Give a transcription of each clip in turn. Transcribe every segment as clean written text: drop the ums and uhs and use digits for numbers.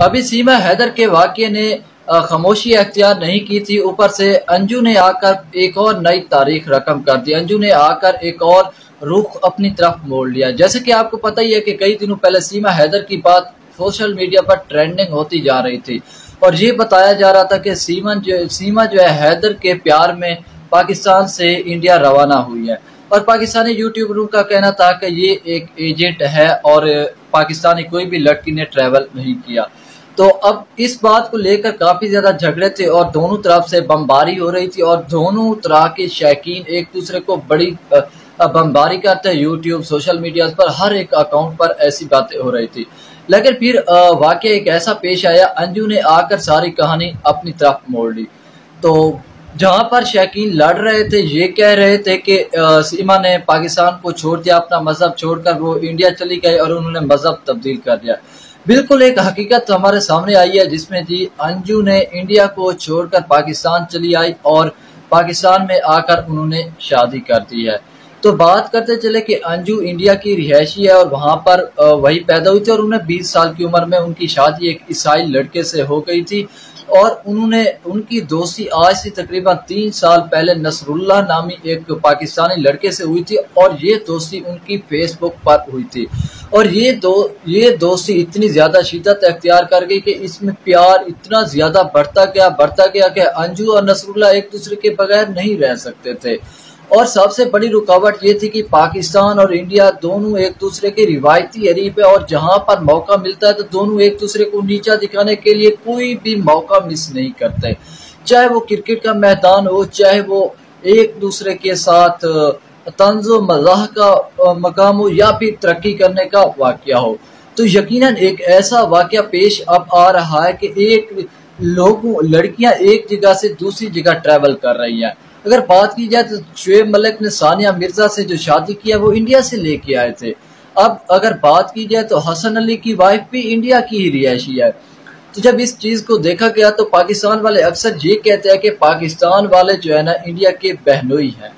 अभी सीमा हैदर के वाक़ये ने खामोशी अख्तियार नहीं की थी, ऊपर से अंजू ने आकर एक और नई तारीख रकम कर दी। अंजू ने आकर एक और रुख अपनी तरफ मोड़ लिया। जैसे कि आपको पता ही है कि कई दिनों पहले सीमा हैदर की बात सोशल मीडिया पर ट्रेंडिंग होती जा रही थी और ये बताया जा रहा था कि सीमा जो है हैदर के प्यार में पाकिस्तान से इंडिया रवाना हुई है। और पाकिस्तानी यूट्यूबरों का कहना था कि ये एक एजेंट है और पाकिस्तानी कोई भी लड़की ने ट्रैवल नहीं किया। तो अब इस बात को लेकर काफी ज्यादा झगड़े थे और दोनों तरफ से बमबारी हो रही थी और दोनों तरह के शौकीन एक दूसरे को बड़ी बमबारी करते हैं। यूट्यूब सोशल मीडिया पर हर एक अकाउंट पर ऐसी बातें हो रही थी। लेकिन फिर वाकया एक ऐसा पेश आया, अंजू ने आकर सारी कहानी अपनी तरफ मोड़ ली। तो जहां पर शौकीन लड़ रहे थे, ये कह रहे थे कि सीमा ने पाकिस्तान को छोड़ दिया, अपना मजहब छोड़कर वो इंडिया चली गई और उन्होंने मजहब तब्दील कर दिया। बिल्कुल एक हकीकत हमारे सामने आई है जिसमें जी अंजू ने इंडिया को छोड़कर पाकिस्तान चली आई और पाकिस्तान में आकर उन्होंने शादी कर दी है। तो बात करते चले कि अंजू इंडिया की रिहायशी है और वहां पर वही पैदा हुई थी और उन्हें 20 साल की उम्र में उनकी शादी एक ईसाई लड़के से हो गई थी और उनकी दोस्ती आज से तकरीबन 3 साल पहले नसरुल्लाह नामी एक पाकिस्तानी लड़के से हुई थी और ये दोस्ती उनकी फेसबुक पर हुई थी। और ये दोस्ती इतनी ज्यादा शिद्दत अख्तियार कर गई कि इसमें प्यार इतना ज्यादा बढ़ता गया कि अंजू और नसरुल्लाह एक दूसरे के बगैर नहीं रह सकते थे। और सबसे बड़ी रुकावट ये थी कि पाकिस्तान और इंडिया दोनों एक दूसरे के रिवायती हरीफ है और जहां पर मौका मिलता है तो दोनों एक दूसरे को नीचा दिखाने के लिए कोई भी मौका मिस नहीं करते, चाहे वो क्रिकेट का मैदान हो, चाहे वो एक दूसरे के साथ तंज़ो मज़ाह का मकाम हो या फिर तरक्की करने का वाकया हो। तो यकीनन एक ऐसा वाकया पेश अब आ रहा है कि लड़कियां एक जगह से दूसरी जगह ट्रैवल कर रही हैं। अगर बात की जाए तो शुएब मलिक ने सानिया मिर्जा से जो शादी किया वो इंडिया से लेके आए थे। अब अगर बात की जाए तो हसन अली की वाइफ भी इंडिया की ही रिहायशी है। तो जब इस चीज को देखा गया तो पाकिस्तान वाले अक्सर ये कहते हैं कि पाकिस्तान वाले जो है ना इंडिया के बहनोई हैं।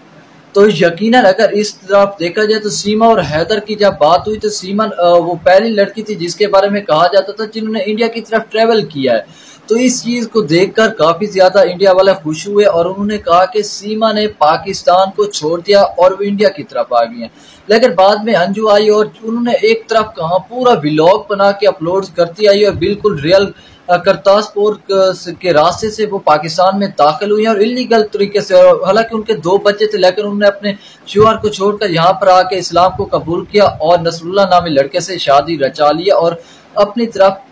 तो यकीनन अगर इस तरफ देखा जाए तो सीमा और हैदर की जब बात हुई तो सीमा वो पहली लड़की थी जिसके बारे में कहा जाता था जिन्होंने इंडिया की तरफ ट्रेवल किया है। तो इस चीज को देखकर काफी ज्यादा इंडिया वाले खुश हुए और उन्होंने कहा कि सीमा ने पाकिस्तान को छोड़ दिया और वो इंडिया की तरफ आ गई हैं। लेकिन बाद में अंजू आई और उन्होंने एक तरफ कहा पूरा व्लॉग बना के अपलोड करती आई और बिल्कुल रियल करतारपुर के रास्ते से वो पाकिस्तान में दाखिल हुई और इलीगल तरीके से। और हालांकि उनके 2 बच्चे थे लेकिन उन्होंने अपने शोहर को छोड़कर यहाँ पर आके इस्लाम को कबूल किया और नसरुल्लाह नामी लड़के से शादी रचा लिया और अपनी तरफ